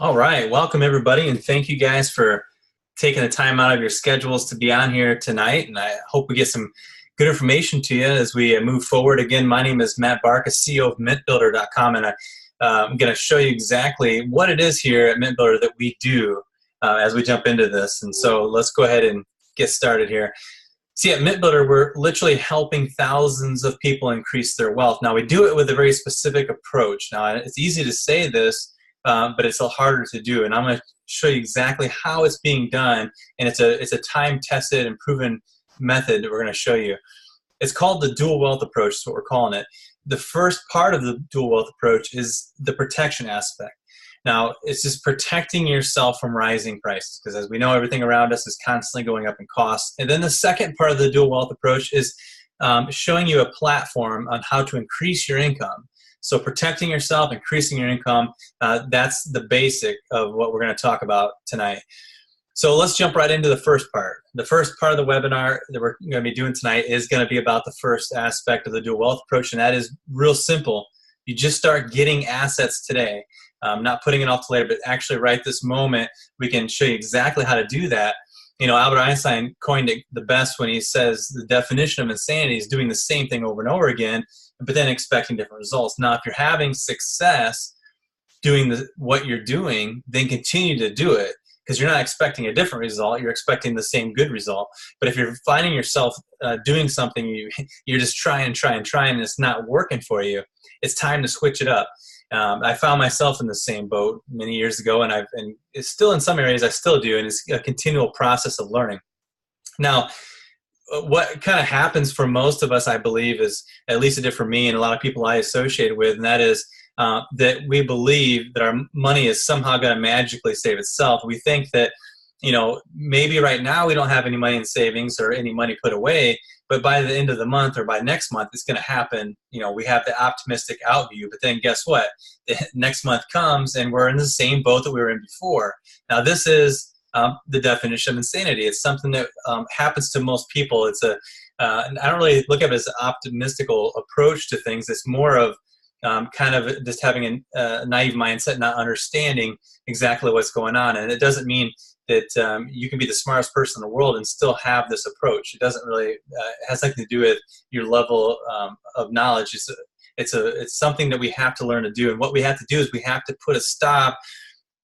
All right, welcome everybody, and thank you guys for taking the time out of your schedules to be on here tonight. And I hope we get some good information to you as we move forward. Again, my name is Matt Barkas, CEO of MintBuilder.com, and I'm going to show you exactly what it is here at MintBuilder that we do as we jump into this. And so let's go ahead and get started here. See, at MintBuilder, we're literally helping thousands of people increase their wealth. Now, we do it with a very specific approach. Now, it's easy to say this, but it's a little harder to do. And I'm going to show you exactly how it's being done. And it's a time-tested and proven method that we're going to show you. It's called the dual wealth approach, is what we're calling it. The first part of the dual wealth approach is the protection aspect. Now, it's just protecting yourself from rising prices, because as we know, everything around us is constantly going up in cost. And then the second part of the dual wealth approach is showing you a platform on how to increase your income. So protecting yourself, increasing your income, that's the basic of what we're going to talk about tonight. So let's jump right into the first part. The first part of the webinar that we're going to be doing tonight is going to be about the first aspect of the dual wealth approach, and that is real simple. You just start getting assets today. Not putting it off to later, but actually right this moment, we can show you exactly how to do that. You know, Albert Einstein coined it the best when he says the definition of insanity is doing the same thing over and over again, but then expecting different results. Now, if you're having success doing what you're doing, then continue to do it, because you're not expecting a different result. You're expecting the same good result. But if you're finding yourself doing something, you're just trying, and it's not working for you, it's time to switch it up. I found myself in the same boat many years ago, and it's still in some areas I still do, and it's a continual process of learning. Now, what kind of happens for most of us, I believe, is, at least it did for me and a lot of people I associated with, and that is that we believe that our money is somehow going to magically save itself. We think that, you know, maybe right now we don't have any money in savings or any money put away, but by the end of the month or by next month, it's going to happen. You know, we have the optimistic outview, but then guess what? The next month comes and we're in the same boat that we were in before. Now, this is the definition of insanity. It's something that happens to most people. It's I don't really look at it as an optimistical approach to things. It's more of kind of just having a naive mindset, not understanding exactly what's going on. And it doesn't mean that you can be the smartest person in the world and still have this approach. It doesn't really, it has nothing to do with your level of knowledge. It's something that we have to learn to do. And what we have to do is we have to put a stop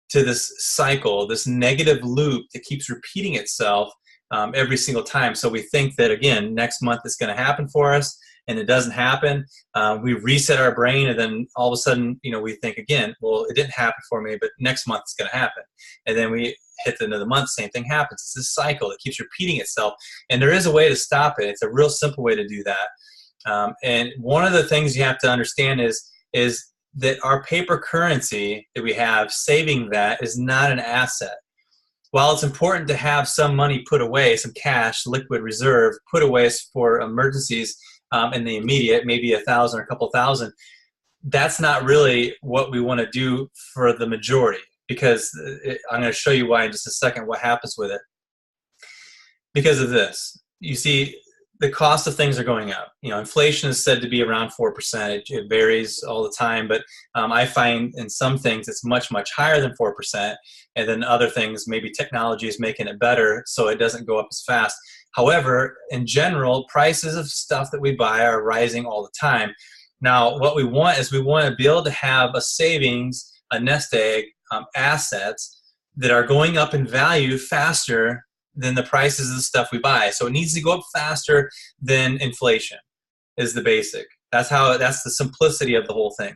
to this cycle, this negative loop that keeps repeating itself every single time. So we think that, again, next month it's going to happen for us, and it doesn't happen. We reset our brain, and then all of a sudden, you know, we think again, well, it didn't happen for me, but next month it's going to happen. And then we hit the end of the month, same thing happens. It's this cycle that keeps repeating itself, and there is a way to stop it. It's a real simple way to do that. And one of the things you have to understand is that our paper currency that we have, saving that, is not an asset. While it's important to have some money put away, some cash, liquid reserve, put away for emergencies in the immediate, maybe 1,000 or a couple thousand, that's not really what we want to do for the majority, because I'm going to show you why in just a second what happens with it. Because of this. You see, the cost of things are going up. You know, inflation is said to be around 4%. It varies all the time, but I find in some things it's much, much higher than 4%. And then other things, maybe technology is making it better so it doesn't go up as fast. However, in general, prices of stuff that we buy are rising all the time. Now, what we want is we want to be able to have a savings, a nest egg, assets that are going up in value faster than the prices of the stuff we buy. So it needs to go up faster than inflation is the basic. That's the simplicity of the whole thing.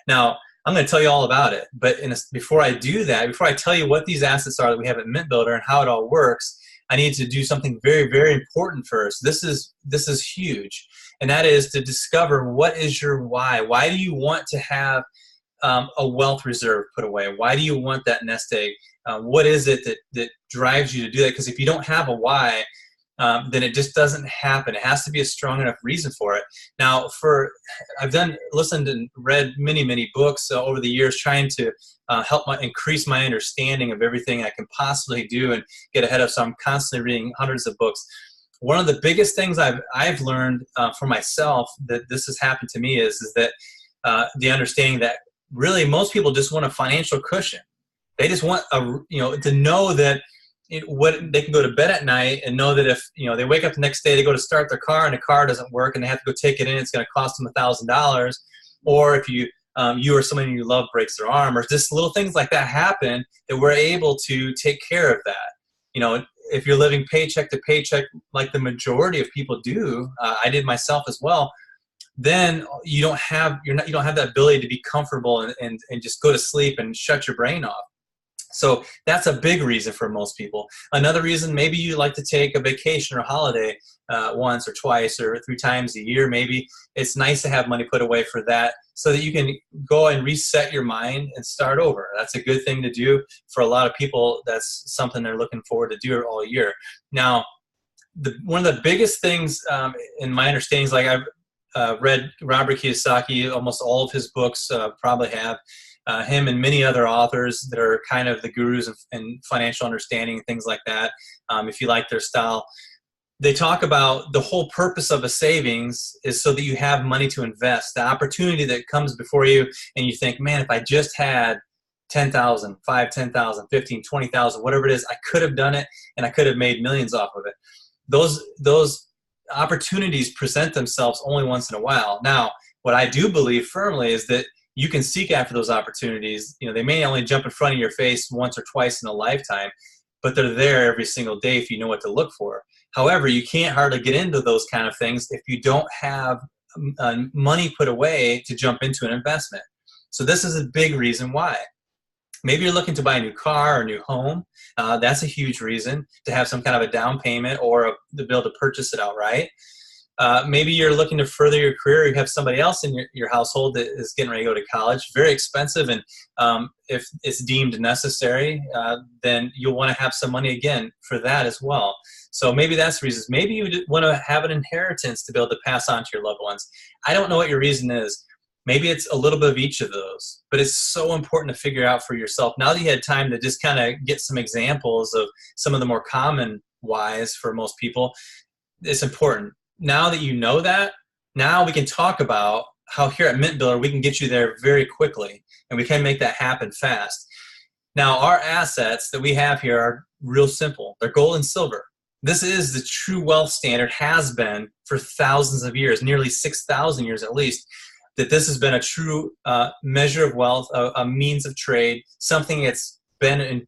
Now, I'm going to tell you all about it, but before I do that, before I tell you what these assets are that we have at MintBuilder and how it all works, I need to do something very, very important first. This is huge, and that is to discover what is your why. Why do you want to have a wealth reserve put away? Why do you want that nest egg? What is it that drives you to do that? Because if you don't have a why, then it just doesn't happen. It has to be a strong enough reason for it. Now, I've listened and read many, many books over the years trying to help increase my understanding of everything I can possibly do and get ahead of. So I'm constantly reading hundreds of books. One of the biggest things I've learned for myself that this has happened to me is that the understanding that really most people just want a financial cushion. They just want to know that what they can go to bed at night and know that if they wake up the next day, they go to start their car and the car doesn't work and they have to go take it in, it's going to cost them $1,000. Or if you or someone you love breaks their arm, or just little things like that happen, that we're able to take care of that. If you're living paycheck to paycheck like the majority of people do, I did myself as well, then you don't have that ability to be comfortable and just go to sleep and shut your brain off. So that's a big reason for most people. Another reason, maybe you like to take a vacation or holiday once or twice or 3 times a year. Maybe it's nice to have money put away for that so that you can go and reset your mind and start over. That's a good thing to do for a lot of people. That's something they're looking forward to do all year. Now, one of the biggest things in my understanding is, like, I've read Robert Kiyosaki, almost all of his books, probably have. Him and many other authors that are kind of the gurus in financial understanding and things like that, if you like their style. They talk about the whole purpose of a savings is so that you have money to invest. The opportunity that comes before you and you think, man, if I just had 10,000, 5, 10,000, 15, 20,000, whatever it is, I could have done it and I could have made millions off of it. Those opportunities present themselves only once in a while. Now, what I do believe firmly is that you can seek after those opportunities. They may only jump in front of your face once or twice in a lifetime, but they're there every single day if you know what to look for. However, you can't hardly get into those kind of things if you don't have money put away to jump into an investment. So this is a big reason why. Maybe you're looking to buy a new car or a new home. That's a huge reason to have some kind of a down payment or to be able to purchase it outright. Maybe you're looking to further your career. You have somebody else in your household that is getting ready to go to college. Very expensive, and if it's deemed necessary, then you'll want to have some money again for that as well. So maybe that's the reason. Maybe you want to have an inheritance to be able to pass on to your loved ones. I don't know what your reason is. Maybe it's a little bit of each of those, but it's so important to figure out for yourself. Now that you had time to just kind of get some examples of some of the more common whys for most people, it's important. Now that you know that, now we can talk about how here at MintBuilder we can get you there very quickly, and we can make that happen fast. Now, our assets that we have here are real simple. They're gold and silver. This is the true wealth standard, has been for thousands of years, nearly 6,000 years at least, that this has been a true measure of wealth, a means of trade, something that's been in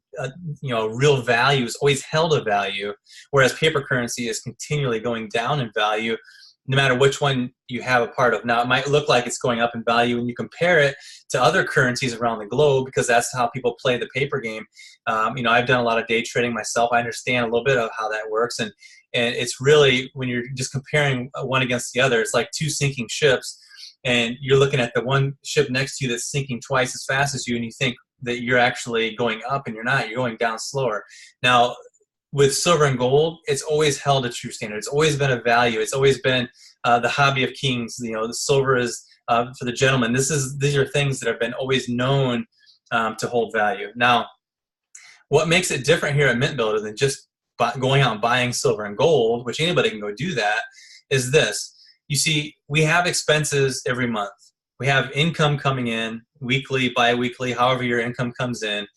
real value, has always held a value, whereas paper currency is continually going down in value no matter which one you have a part of. Now, it might look like it's going up in value when you compare it to other currencies around the globe, because that's how people play the paper game. I've done a lot of day trading myself. I understand a little bit of how that works, and it's really, when you're just comparing one against the other, it's like two sinking ships, and you're looking at the one ship next to you that's sinking twice as fast as you, and you think that you're actually going up, and you're not. You're going down slower. Now, with silver and gold, it's always held a true standard. It's always been a value. It's always been the hobby of kings. The silver is for the gentleman. These are things that have been always known to hold value. Now, what makes it different here at MintBuilder than just going out and buying silver and gold, which anybody can go do that, is this. You see, we have expenses every month. We have income coming in weekly, bi-weekly, however your income comes in,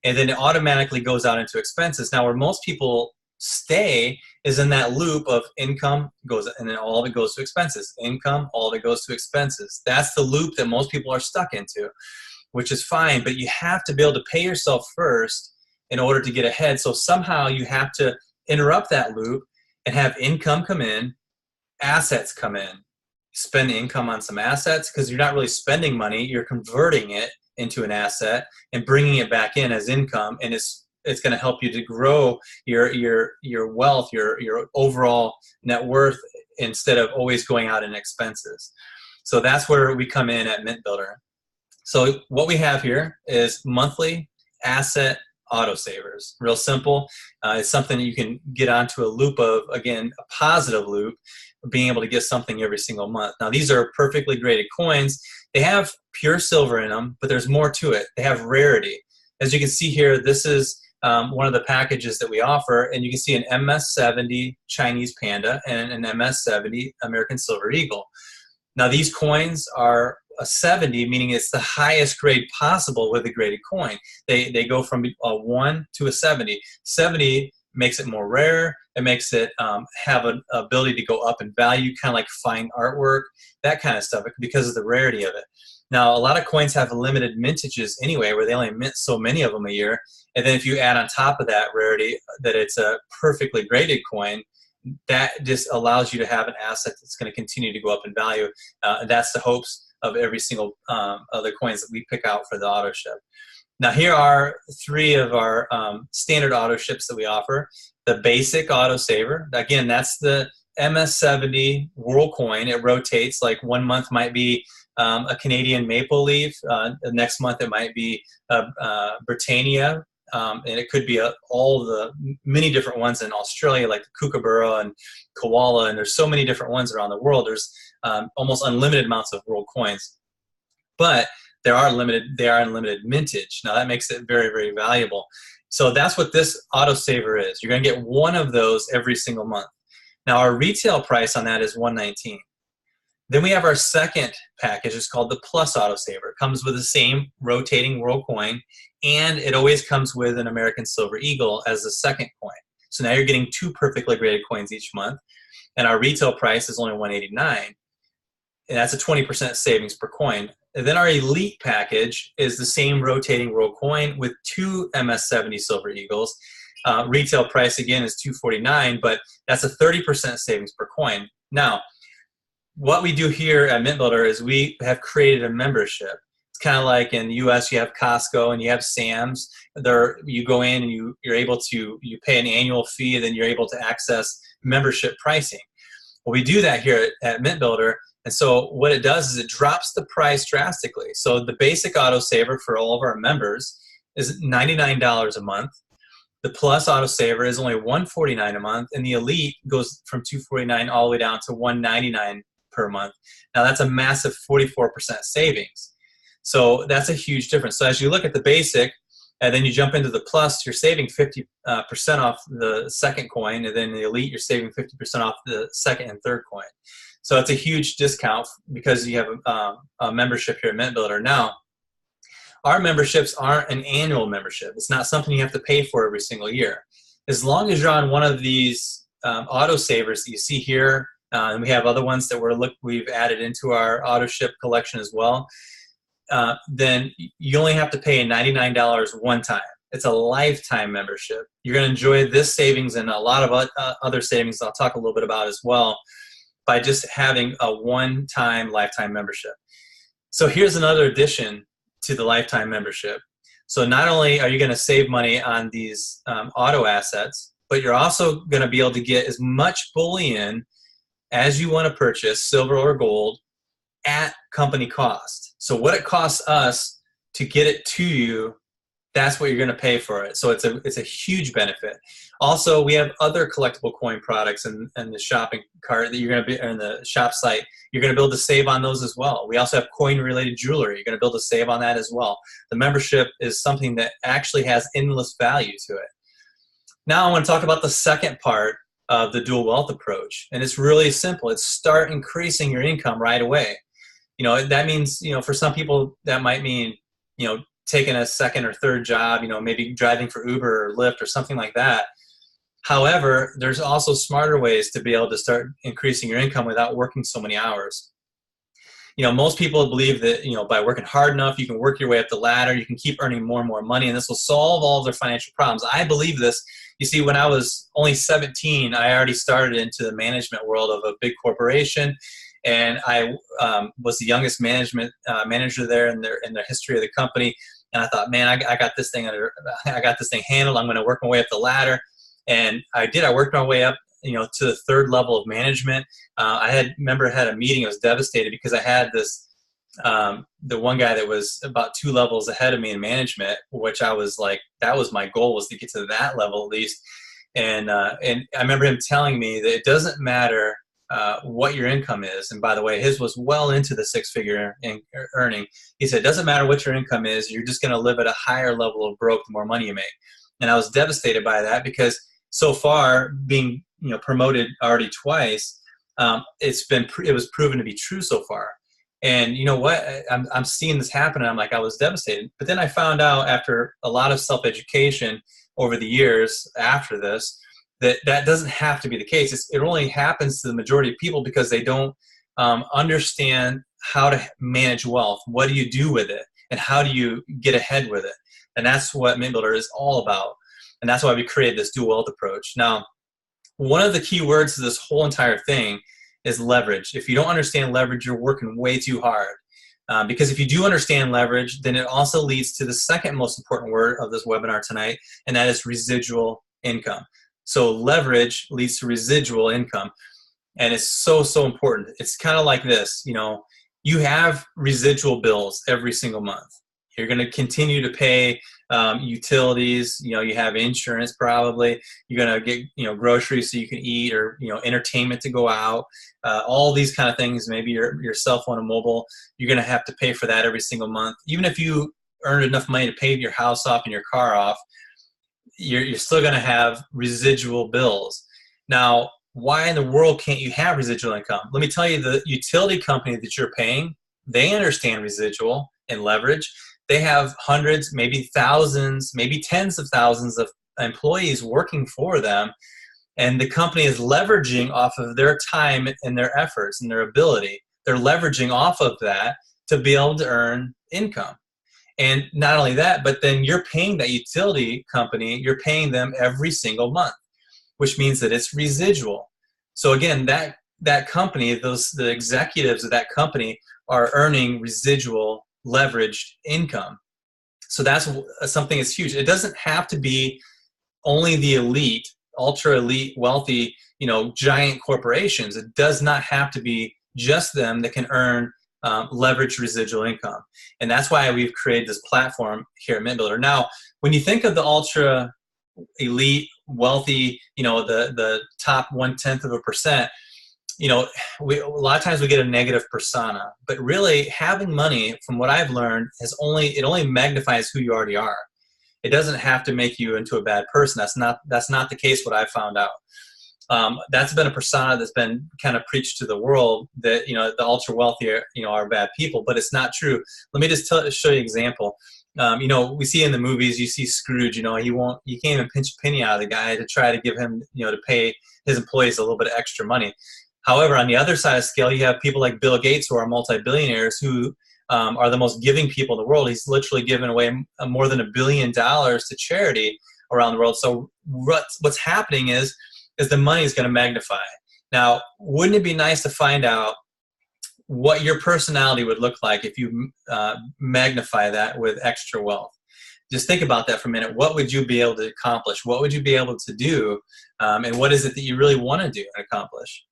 and then it automatically goes out into expenses. Now, where most people stay is in that loop of income goes, and then all of it goes to expenses. Income, all of it goes to expenses. That's the loop that most people are stuck into, which is fine, but you have to be able to pay yourself first in order to get ahead. So somehow you have to interrupt that loop and have income come in, assets come in. Spend income on some assets, because you're not really spending money, you're converting it into an asset and bringing it back in as income, and it's going to help you to grow your wealth, your overall net worth, instead of always going out in expenses. So that's where we come in at MintBuilder. So what we have here is monthly asset autosavers. Real simple. It's something that you can get onto a loop of, again, a positive loop, being able to get something every single month. Now, these are perfectly graded coins. They have pure silver in them, but there's more to it. They have rarity. As you can see here, this is one of the packages that we offer, and you can see an MS-70 Chinese Panda and an MS-70 American Silver Eagle. Now, these coins are a 70, meaning it's the highest grade possible with a graded coin. They go from a 1 to a 70. 70 makes it more rare. It makes it have an ability to go up in value, kind of like fine artwork, that kind of stuff, because of the rarity of it. Now, a lot of coins have limited mintages anyway, where they only mint so many of them a year. And then if you add on top of that rarity that it's a perfectly graded coin, that just allows you to have an asset that's going to continue to go up in value. And that's the hopes of every single other coins that we pick out for the auto ship. Now, here are 3 of our standard auto ships that we offer. The basic auto saver, again, that's the MS70 World coin. It rotates, like one month might be a Canadian maple leaf. The next month it might be Britannia. And it could be all the many different ones in Australia, like the Kookaburra and Koala, and there's so many different ones around the world. There's almost unlimited amounts of world coins, but they are unlimited mintage. Now that makes it very, very valuable. So that's what this auto saver is. You're going to get one of those every single month. Now our retail price on that is $119. Then we have our second package. It's called the Plus Auto Saver. It comes with the same rotating world coin, and it always comes with an American Silver Eagle as the second coin. So now you're getting 2 perfectly graded coins each month, and our retail price is only $189, and that's a 20% savings per coin. And then our Elite package is the same rotating world coin with 2 MS70 Silver Eagles. Retail price, again, is $249, but that's a 30% savings per coin. Now, what we do here at MintBuilder is we have created a membership. It's kind of like in the U.S. you have Costco and you have Sam's. You go in and you're able to pay an annual fee, and then you're able to access membership pricing. Well, we do that here at MintBuilder, and so what it does is it drops the price drastically. So the basic auto saver for all of our members is $99 a month. The Plus Auto Saver is only $149 a month, and the Elite goes from $249 all the way down to $199 per month. Now that's a massive 44% savings. So that's a huge difference. So as you look at the basic, and then you jump into the Plus, you're saving 50% off the second coin, and then the Elite, you're saving 50% off the second and third coin. So it's a huge discount because you have a membership here at MintBuilder. Now, our memberships aren't an annual membership. It's not something you have to pay for every single year. As long as you're on one of these auto savers that you see here, and we have other ones that we've added into our auto ship collection as well, then you only have to pay $99 one time. It's a lifetime membership. You're going to enjoy this savings and a lot of other savings I'll talk a little bit about as well by just having a one-time lifetime membership. So here's another addition to the lifetime membership. So not only are you going to save money on these auto assets, but you're also going to be able to get as much bullion as you want to purchase, silver or gold, at company cost. So what it costs us to get it to you, that's what you're going to pay for it. So it's a huge benefit. Also, we have other collectible coin products in the shopping cart that you're going to be, or in the shop site. You're going to be able to save on those as well. We also have coin-related jewelry. You're going to be able to save on that as well. The membership is something that actually has endless value to it. Now I want to talk about the second part of the dual wealth approach, and it's really simple. It's start increasing your income right away. That means, for some people that might mean, taking a second or third job, maybe driving for Uber or Lyft or something like that. However, there's also smarter ways to be able to start increasing your income without working so many hours. Most people believe that, by working hard enough, you can work your way up the ladder, you can keep earning more and more money, and this will solve all of their financial problems. I believe this. You see, when I was only 17, I already started into the management world of a big corporation, and I was the youngest manager there in the history of the company. And I thought, man, I got this thing handled. I'm going to work my way up the ladder, and I did. I worked my way up, to the third level of management. I had a meeting. I was devastated because I had this the one guy that was about 2 levels ahead of me in management, which I was like, that was my goal, was to get to that level at least. And I remember him telling me that it doesn't matter what your income is. And by the way, his was well into the 6-figure earning. He said, it doesn't matter what your income is, you're just going to live at a higher level of broke the more money you make. And I was devastated by that because so far, being promoted already twice, it was proven to be true so far. And you know what? I'm seeing this happen, and I'm like, I was devastated. But then I found out after a lot of self-education over the years after this, that that doesn't have to be the case. It only happens to the majority of people because they don't understand how to manage wealth. What do you do with it? And how do you get ahead with it? And that's what MintBuilder is all about. And that's why we created this dual wealth approach. Now, one of the key words to this whole entire thing is leverage. If you don't understand leverage, you're working way too hard. Because if you do understand leverage, then it also leads to the second most important word of this webinar tonight, and that is residual income. So leverage leads to residual income, and it's so, so important. It's kind of like this, you know, you have residual bills every single month. You're going to continue to pay utilities. You know, you have insurance probably. You're going to get, you know, groceries so you can eat, or, you know, entertainment to go out. All these kind of things. Maybe your cell phone and mobile. You're going to have to pay for that every single month. Even if you earned enough money to pay your house off and your car off, you're still going to have residual bills. Now, why in the world can't you have residual income? Let me tell you, the utility company that you're paying, they understand residual and leverage. They have hundreds, maybe thousands, maybe tens of thousands of employees working for them, and the company is leveraging off of their time and their efforts and their ability. They're leveraging off of that to be able to earn income. And not only that, but then you're paying that utility company, you're paying them every single month, which means that it's residual. So again, that company, the executives of that company are earning residual leveraged income. So that's something that's huge. It doesn't have to be only the elite, ultra elite, wealthy, you know, giant corporations. It does not have to be just them that can earn leveraged residual income. And that's why we've created this platform here at MintBuilder. Now, when you think of the ultra elite, wealthy, you know, the top 1/10%, you know, a lot of times we get a negative persona, but really having money, from what I've learned, it only magnifies who you already are. It doesn't have to make you into a bad person. That's not the case. What I've found out. That's been a persona that's been kind of preached to the world, that, you know, the ultra wealthy are, you know, are bad people, but it's not true. Let me just show you an example. You know, we see in the movies, you see Scrooge, you know, you can't even pinch a penny out of the guy to try to give him, you know, to pay his employees a little bit of extra money. However, on the other side of the scale, you have people like Bill Gates, who are multi-billionaires, who are the most giving people in the world. He's literally given away more than $1 billion to charity around the world. So what's happening is the money is going to magnify. Now, wouldn't it be nice to find out what your personality would look like if you magnify that with extra wealth? Just think about that for a minute. What would you be able to accomplish? What would you be able to do? And what is it that you really want to do and accomplish?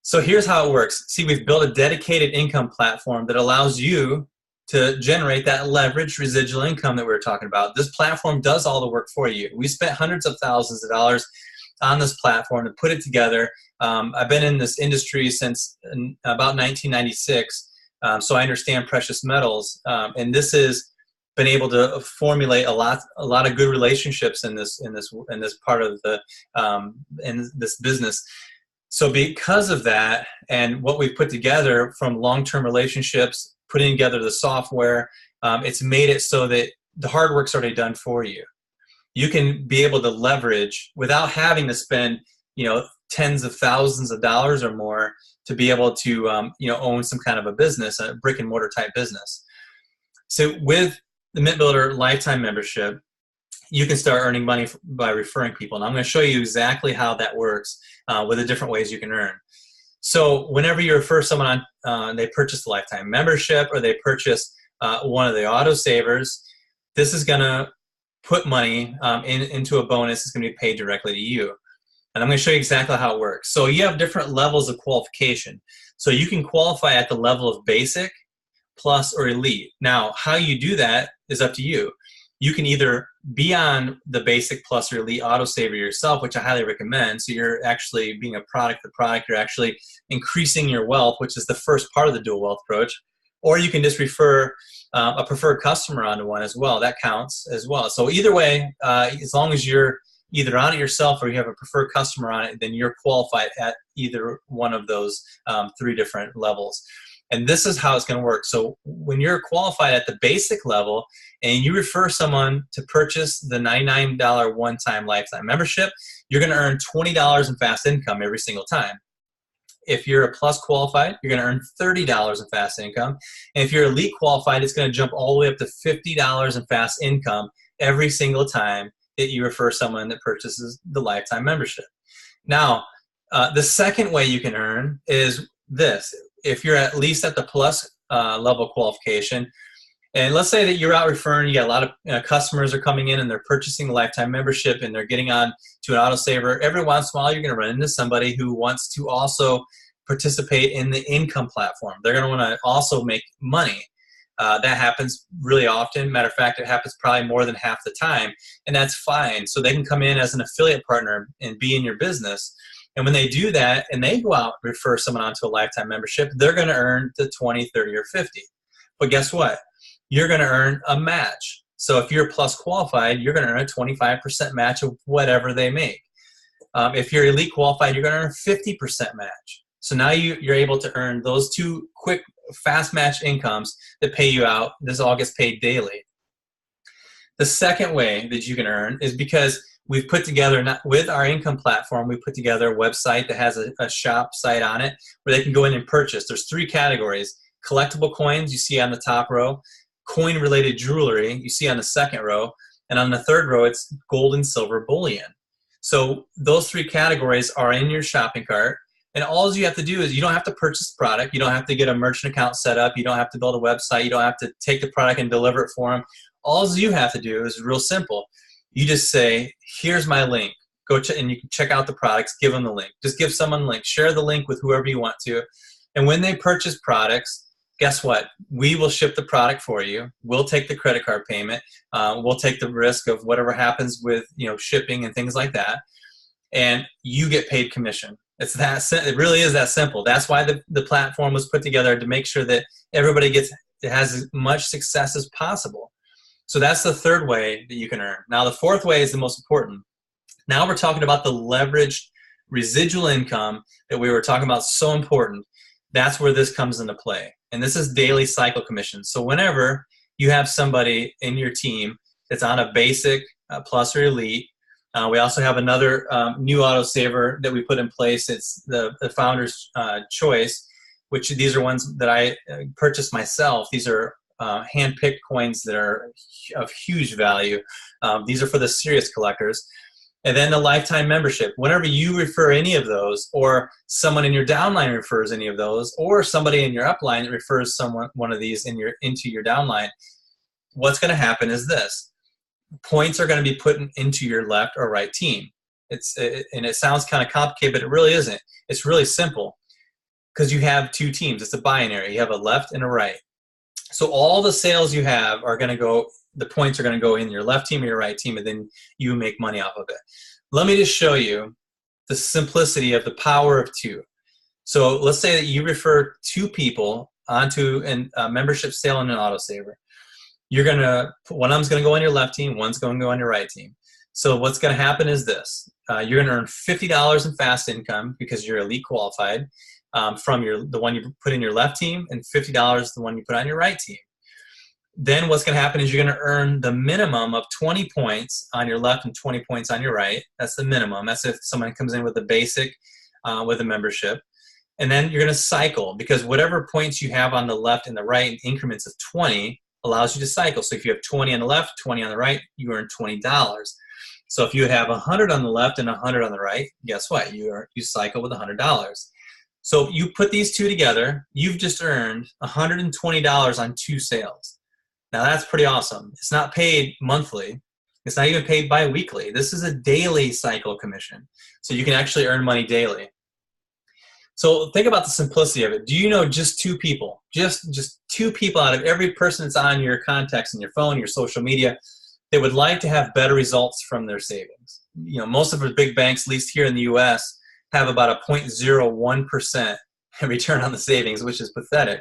So here's how it works. See, we've built a dedicated income platform that allows you to generate that leveraged residual income that we were talking about. This platform does all the work for you. We spent hundreds of thousands of dollars on this platform to put it together. I've been in this industry since about 1996, so I understand precious metals, and this has been able to formulate a lot of good relationships in this part of the in this business. So because of that, and what we've put together from long-term relationships, putting together the software, it's made it so that the hard work's already done for you. You can be able to leverage without having to spend, you know, tens of thousands of dollars or more to be able to, you know, own some kind of a business, a brick and mortar type business. So with the MintBuilder lifetime membership, you can start earning money by referring people. And I'm going to show you exactly how that works with the different ways you can earn. So whenever you refer someone on, they purchase the lifetime membership, or they purchase one of the autosavers, this is going to put money into a bonus. It's going to be paid directly to you. And I'm going to show you exactly how it works. So you have different levels of qualification. So you can qualify at the level of basic, plus, or elite. Now, how you do that is up to you. You can either be on the basic, plus, or elite autosaver yourself, which I highly recommend. So you're actually being a product to product. You're actually increasing your wealth, which is the first part of the dual wealth approach. Or you can just refer a preferred customer onto one as well. That counts as well. So either way, as long as you're either on it yourself or you have a preferred customer on it, then you're qualified at either one of those three different levels. And this is how it's going to work. So when you're qualified at the basic level and you refer someone to purchase the $99 one-time lifetime membership, you're going to earn $20 in fast income every single time. If you're a plus qualified, you're going to earn $30 in fast income. And if you're elite qualified, it's going to jump all the way up to $50 in fast income every single time that you refer someone that purchases the lifetime membership. Now, the second way you can earn is this. If you're at least at the plus level qualification, and let's say that you're out referring, you got a lot of customers are coming in and they're purchasing a lifetime membership and they're getting on to an autosaver. Every once in a while, you're going to run into somebody who wants to also participate in the income platform. They're going to want to also make money. That happens really often. Matter of fact, it happens probably more than half the time, and that's fine. So they can come in as an affiliate partner and be in your business. And when they do that and they go out and refer someone onto a lifetime membership, they're going to earn the 20, 30, or 50. But guess what? You're going to earn a match. So if you're plus qualified, you're going to earn a 25% match of whatever they make. If you're elite qualified, you're going to earn a 50% match. So now you're able to earn those two quick, fast match incomes that pay you out. This all gets paid daily. The second way that you can earn is because we've put together, with our income platform, we put together a website that has a shop site on it where they can go in and purchase. There's 3 categories. Collectible coins, you see on the top row. Coin-related jewelry, you see on the second row. And on the third row, it's gold and silver bullion. So those 3 categories are in your shopping cart. And all you have to do is you don't have to purchase the product. You don't have to get a merchant account set up. You don't have to build a website. You don't have to take the product and deliver it for them. All you have to do is real simple. You just say, here's my link. Go and you can check out the products. Give them the link. Just give someone a link. Share the link with whoever you want to. And when they purchase products, guess what? We will ship the product for you. We'll take the credit card payment. We'll take the risk of whatever happens with shipping and things like that. And you get paid commission. It really is that simple. That's why the platform was put together, to make sure that everybody has as much success as possible. So that's the third way that you can earn. Now the fourth way is the most important. Now we're talking about the leveraged residual income that we were talking about, so important. That's where this comes into play. And this is daily cycle commission. So whenever you have somebody in your team that's on a basic, plus, or elite, we also have another new autosaver that we put in place. It's the founder's choice, which these are ones that I purchased myself. These are hand-picked coins that are of huge value. These are for the serious collectors. And then the lifetime membership. Whenever you refer any of those, or someone in your downline refers any of those, or somebody in your upline that refers one of these into your downline, what's going to happen is this. Points are going to be put into your left or right team. And it sounds kind of complicated, but it really isn't. It's really simple, because you have 2 teams. It's a binary. You have a left and a right. So all the sales you have are going to go, the points are going to go in your left team or your right team, and then you make money off of it. Let me just show you the simplicity of the power of 2. So let's say that you refer 2 people onto a membership sale and an autosaver. You're going to, one of them's going to go on your left team, one's going to go on your right team. So what's going to happen is this. You're going to earn $50 in fast income because you're elite qualified from the one you put in your left team, and $50 the one you put on your right team. Then what's going to happen is you're going to earn the minimum of 20 points on your left and 20 points on your right. That's the minimum. That's if someone comes in with a basic, with a membership. And then you're going to cycle, because whatever points you have on the left and the right in increments of 20 allows you to cycle. So if you have 20 on the left, 20 on the right, you earn $20. So if you have 100 on the left and 100 on the right, guess what? You cycle with $100. So you put these 2 together, you've just earned $120 on 2 sales. Now that's pretty awesome. It's not paid monthly. It's not even paid bi-weekly. This is a daily cycle commission. So you can actually earn money daily. So think about the simplicity of it. Do you know just 2 people, just 2 people out of every person that's on your contacts in your phone, your social media, that would like to have better results from their savings? Most of the big banks, at least here in the U.S., have about a 0.01% return on the savings, which is pathetic.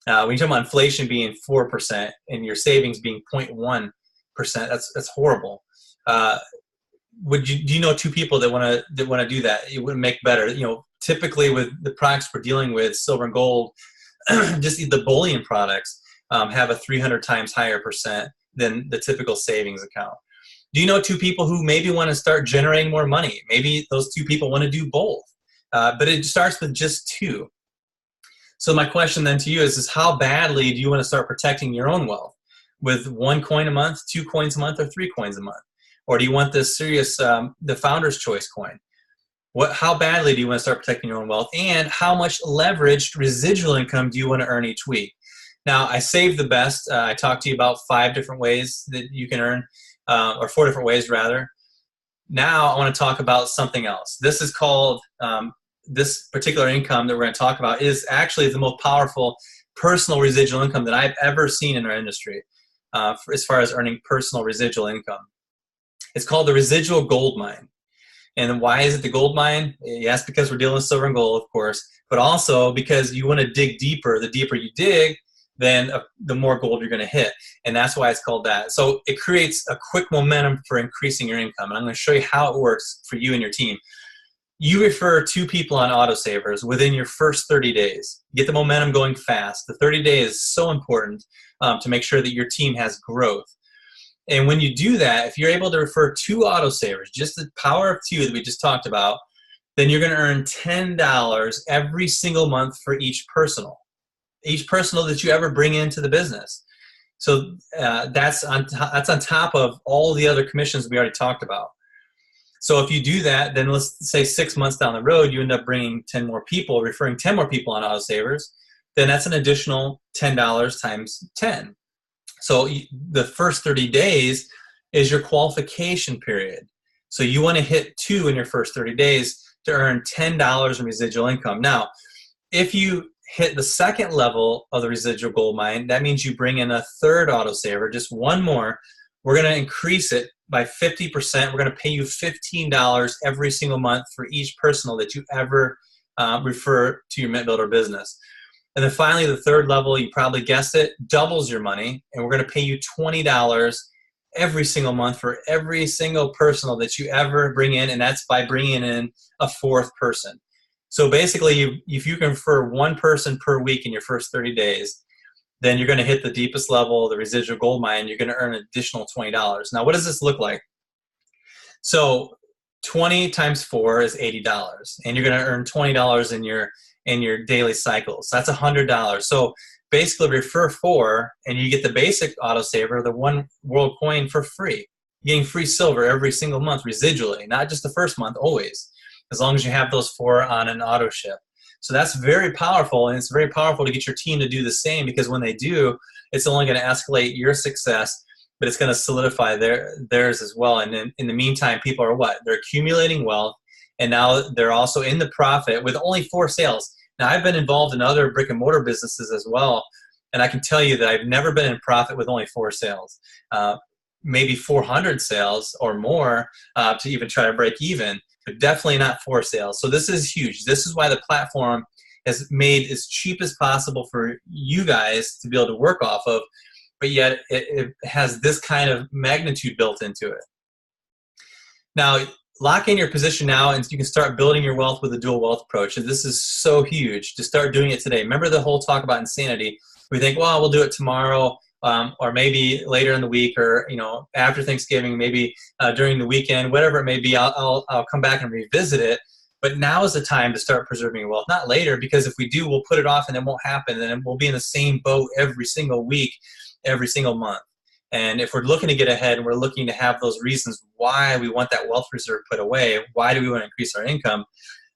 When you talk about inflation being 4% and your savings being 0.1%, that's horrible. Do you know 2 people that want to do that? It wouldn't make better. Typically with the products we're dealing with, silver and gold, just the bullion products have a 300 times higher percent than the typical savings account. Do you know two people who maybe want to start generating more money? Maybe those two people want to do both, but it starts with just two. So my question then to you is how badly do you want to start protecting your own wealth? With 1 coin a month, 2 coins a month, or 3 coins a month? Or do you want this serious, the founder's choice coin? How badly do you want to start protecting your own wealth? And how much leveraged residual income do you want to earn each week? Now, I saved the best. I talked to you about 5 different ways that you can earn, or 4 different ways rather. Now I want to talk about something else. This is called, this particular income that we're going to talk about is actually the most powerful personal residual income that I've ever seen in our industry, as far as earning personal residual income. It's called the residual gold mine. And why is it the gold mine? Yes, because we're dealing with silver and gold, of course, but also because you want to dig deeper. The deeper you dig, then the more gold you're going to hit. And that's why it's called that. So it creates a quick momentum for increasing your income. And I'm going to show you how it works for you and your team. You refer 2 people on autosavers within your first 30 days. Get the momentum going fast. The 30 days is so important to make sure that your team has growth. And when you do that, if you're able to refer 2 autosavers, just the power of 2 that we just talked about, then you're going to earn $10 every single month for each personal that you ever bring into the business. So that's on top of all the other commissions we already talked about. So if you do that, then let's say 6 months down the road, you end up bringing 10 more people, referring 10 more people on autosavers, then that's an additional $10 times 10. So the first 30 days is your qualification period. So you want to hit 2 in your first 30 days to earn $10 in residual income. Now, if you hit the second level of the residual gold mine, that means you bring in a 3rd autosaver, just 1 more. We're going to increase it by 50%. We're going to pay you $15 every single month for each personal that you ever refer to your MintBuilder business. And then finally, the 3rd level, you probably guessed it, doubles your money, and we're going to pay you $20 every single month for every single personal that you ever bring in, and that's by bringing in a 4th person. So basically, if you can refer 1 person per week in your first 30 days, then you're going to hit the deepest level, the residual gold mine. You're going to earn an additional $20. Now, what does this look like? So 20 times 4 is $80, and you're going to earn $20 in your daily cycles. That's $100. So basically refer 4 and you get the basic autosaver, the 1 world coin for free. You're getting free silver every single month residually, not just the first month, always, as long as you have those 4 on an auto ship. So that's very powerful, and it's very powerful to get your team to do the same, because when they do, it's only going to escalate your success, but it's going to solidify theirs as well. And then in the meantime, people are what? They're accumulating wealth, and now they're also in the profit with only 4 sales. Now, I've been involved in other brick and mortar businesses as well, and I can tell you that I've never been in profit with only 4 sales. Maybe 400 sales or more to even try to break even, but definitely not 4 sales. So this is huge. This is why the platform is made as cheap as possible for you guys to be able to work off of, but yet it has this kind of magnitude built into it. Now, lock in your position now, and you can start building your wealth with a dual wealth approach. And this is so huge to start doing it today. Remember the whole talk about insanity? We think, well, we'll do it tomorrow, or maybe later in the week, or after Thanksgiving, maybe during the weekend, whatever it may be. I'll come back and revisit it. But now is the time to start preserving your wealth, not later, because if we do, we'll put it off and it won't happen, and we'll be in the same boat every single week, every single month. And if we're looking to get ahead and we're looking to have those reasons why we want that wealth reserve put away, why do we want to increase our income,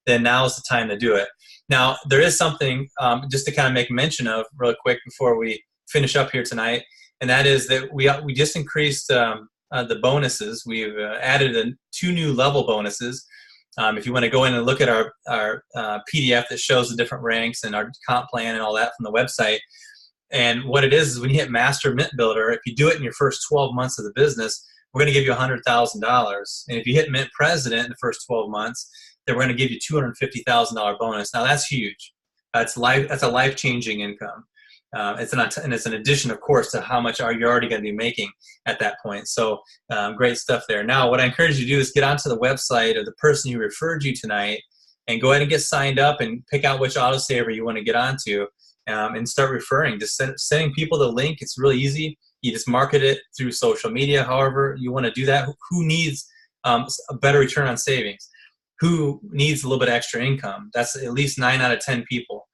then now is the time to do it. Now, there is something just to kind of make mention of real quick before we finish up here tonight, and that is that we just increased the bonuses. We've added 2 new level bonuses. If you want to go in and look at our PDF that shows the different ranks and our comp plan and all that from the website. And what it is when you hit Master Mint Builder, if you do it in your first 12 months of the business, we're going to give you $100,000. And if you hit Mint President in the first 12 months, then we're going to give you $250,000 bonus. Now that's huge. That's a life-changing income. It's an addition, of course, to how much you're already going to be making at that point. So great stuff there. Now, what I encourage you to do is get onto the website of the person who referred you tonight and go ahead and get signed up and pick out which autosaver you want to get onto. and start referring. Just sending people the link. It's really easy. You just market it through social media, however you want to do that. Who needs a better return on savings? Who needs a little bit of extra income? That's at least 9 out of 10 people.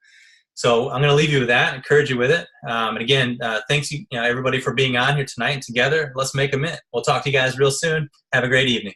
So I'm going to leave you with that, encourage you with it. And again, thanks everybody for being on here tonight. Together, let's make a mint. We'll talk to you guys real soon. Have a great evening.